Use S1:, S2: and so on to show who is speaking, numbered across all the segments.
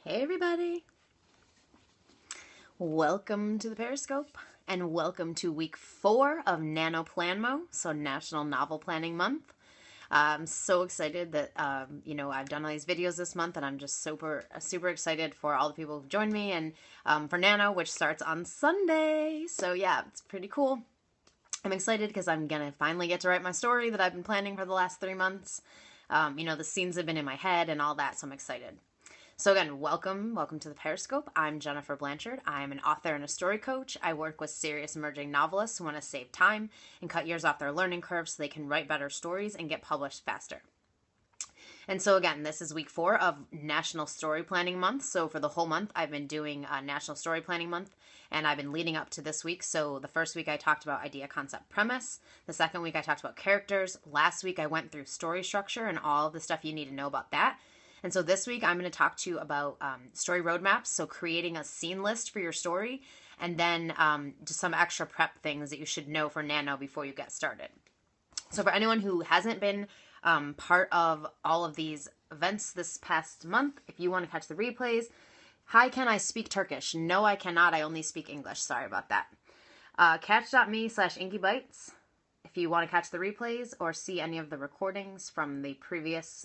S1: Hey everybody! Welcome to the Periscope and welcome to week 4 of Nano Planmo, so National Novel Planning Month. I'm so excited that, I've done all these videos this month and I'm just super excited for all the people who've joined me and for Nano, which starts on Sunday. So yeah, it's pretty cool. I'm excited because I'm going to finally get to write my story that I've been planning for the last 3 months. The scenes have been in my head and all that, so I'm excited. So again, welcome to the Periscope. I'm JenniferBlanchard. I'm an author and a story coach. I work with serious emerging novelists who want to save time and cut years off their learning curve so they can write better stories and get published faster. And so again, this is week 4 of National Story Planning Month. So for the whole month, I've been doing National Story Planning Month, and I've been leading up to this week. So the first week I talked about idea, concept, premise. The second week I talked about characters. Last week I went through story structure and all the stuff you need to know about that. And so this week I'm going to talk to you about story roadmaps, so creating a scene list for your story, and then just some extra prep things that you should know for Nano before you get started. So for anyone who hasn't been part of all of these events this past month, if you want to catch the replays, hi, can I speak Turkish? No, I cannot. I only speak English. Sorry about that. Catch.me/inkybytes. If you want to catch the replays or see any of the recordings from the previous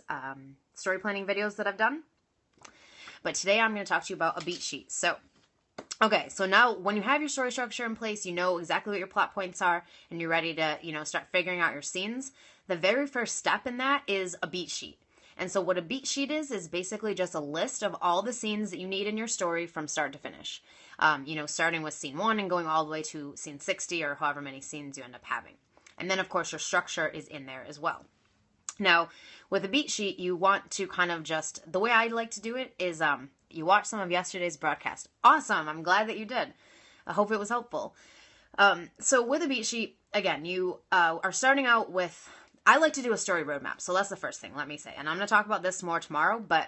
S1: story planning videos that I've done. But today I'm going to talk to you about a beat sheet. So now when you have your story structure in place, you know exactly what your plot points are, and you're ready to, start figuring out your scenes. The very first step in that is a beat sheet. And so what a beat sheet is basically just a list of all the scenes that you need in your story from start to finish. Starting with scene 1 and going all the way to scene 60 or however many scenes you end up having. And then, of course, your structure is in there as well. Now, with a beat sheet, you want to kind of just, the way I like to do it is you watch some of yesterday's broadcast. Awesome. I'm glad that you did. I hope it was helpful. So with a beat sheet, again, you are starting out with, I like to do a story roadmap. So that's the first thing, let me say. And I'm going to talk about this more tomorrow, but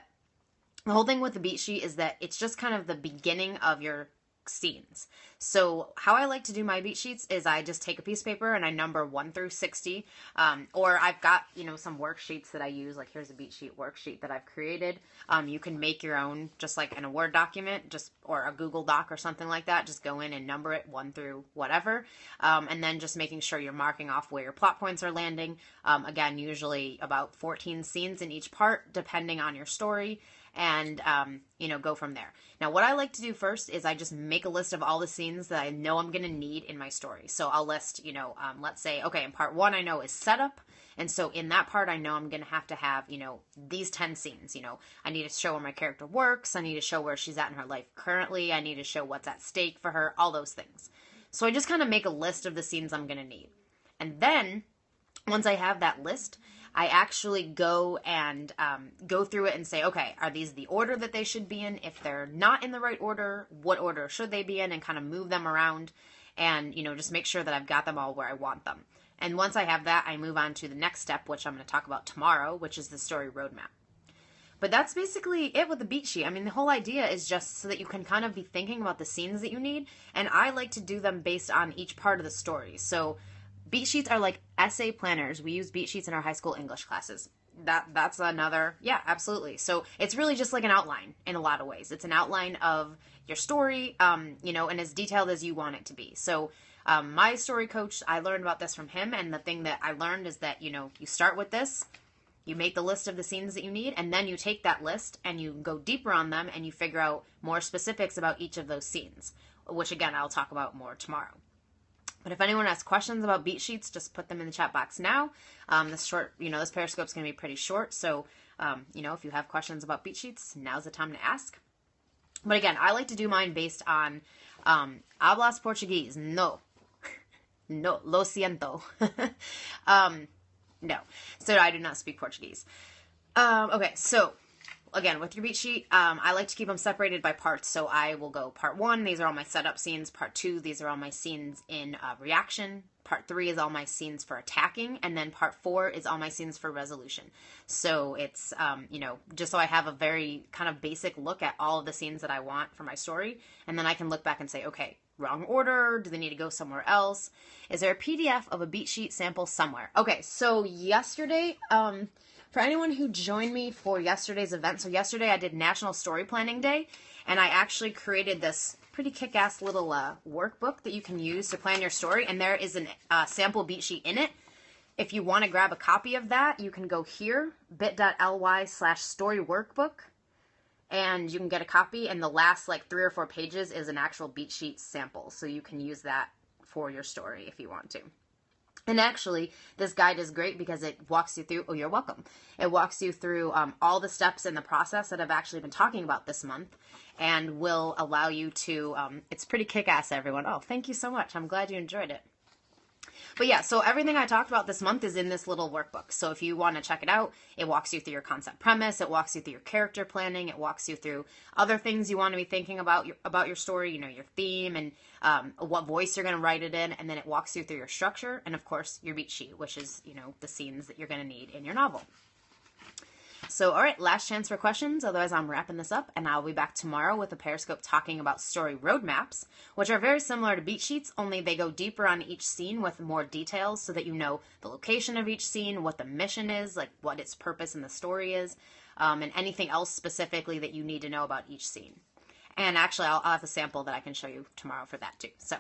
S1: the whole thing with the beat sheet is that it's just kind of the beginning of your scenes. So how I like to do my beat sheets is I just take a piece of paper and I number 1 through 60. Or I've got, some worksheets that I use. Like here's a beat sheet worksheet that I've created. You can make your own just like in a Word document, or a Google Doc or something like that. Just go in and number it 1 through whatever. And then just making sure you're marking off where your plot points are landing. Again, usually about 14 scenes in each part, depending on your story. And, go from there. Now, what I like to do first is I just make a list of all the scenes that I know I'm going to need in my story. So I'll list, let's say, okay, in part 1 I know is setup. And so in that part, I know I'm going to have, these 10 scenes. I need to show where my character works. I need to show where she's at in her life currently. I need to show what's at stake for her, all those things. So I just kind of make a list of the scenes I'm going to need. And then once I have that list, I actually go and go through it and say, okay, are these the order that they should be in? If they're not in the right order, what order should they be in? And kind of move them around and, just make sure that I've got them all where I want them. And once I have that, I move on to the next step, which I'm going to talk about tomorrow, which is the story roadmap. But that's basically it with the beat sheet. I mean, the whole idea is just so that you can kind of be thinking about the scenes that you need. And I like to do them based on each part of the story. So beat sheets are like essay planners. We use beat sheets in our high school English classes. That's another, yeah, absolutely. So it's really just like an outline in a lot of ways. It's an outline of your story, and as detailed as you want it to be. So my story coach, I learned about this from him, and the thing that I learned is that, you start with this, you make the list of the scenes that you need, and then you take that list and you go deeper on them and you figure out more specifics about each of those scenes, which again, I'll talk about more tomorrow. But if anyone has questions about beat sheets, just put them in the chat box now. This Periscope's going to be pretty short. So, if you have questions about beat sheets, now's the time to ask. But again, I like to do mine based on hablas Portuguese. No, lo siento. No, so I do not speak Portuguese. Okay, so again, with your beat sheet, I like to keep them separated by parts. So I will go part 1, these are all my setup scenes. Part 2, these are all my scenes in reaction. Part 3 is all my scenes for attacking. And then part 4 is all my scenes for resolution. So it's, just so I have a very kind of basic look at all of the scenes that I want for my story. And then I can look back and say, okay, wrong order? Do they need to go somewhere else? Is there a PDF of a beat sheet sample somewhere? Okay, so yesterday, for anyone who joined me for yesterday's event, so yesterday I did National Story Planning Day, and I actually created this pretty kick-ass little workbook that you can use to plan your story, and there is a sample beat sheet in it. If you want to grab a copy of that, you can go here, bit.ly/storyworkbook, and you can get a copy, and the last like 3 or 4 pages is an actual beat sheet sample, so you can use that for your story if you want to. And actually, this guide is great because it walks you through, oh, you're welcome. It walks you through all the steps in the process that I've actually been talking about this month, and will allow you to, it's pretty kick-ass, everyone. Oh, thank you so much. I'm glad you enjoyed it. But yeah, so everything I talked about this month is in this little workbook. So if you want to check it out, it walks you through your concept premise, it walks you through your character planning, it walks you through other things you want to be thinking about your story, you know, your theme and what voice you're going to write it in, and then it walks you through your structure and, of course, your beat sheet, which is, you know, the scenes that you're going to need in your novel. So, all right, last chance for questions. Otherwise, I'm wrapping this up, and I'll be back tomorrow with a Periscope talking about story roadmaps, which are very similar to beat sheets, only they go deeper on each scene with more details so that you know the location of each scene, what the mission is, like what its purpose in the story is, and anything else specifically that you need to know about each scene. And actually, I'll have a sample that I can show you tomorrow for that too. So,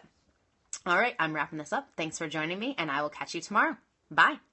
S1: all right, I'm wrapping this up. Thanks for joining me, and I will catch you tomorrow. Bye.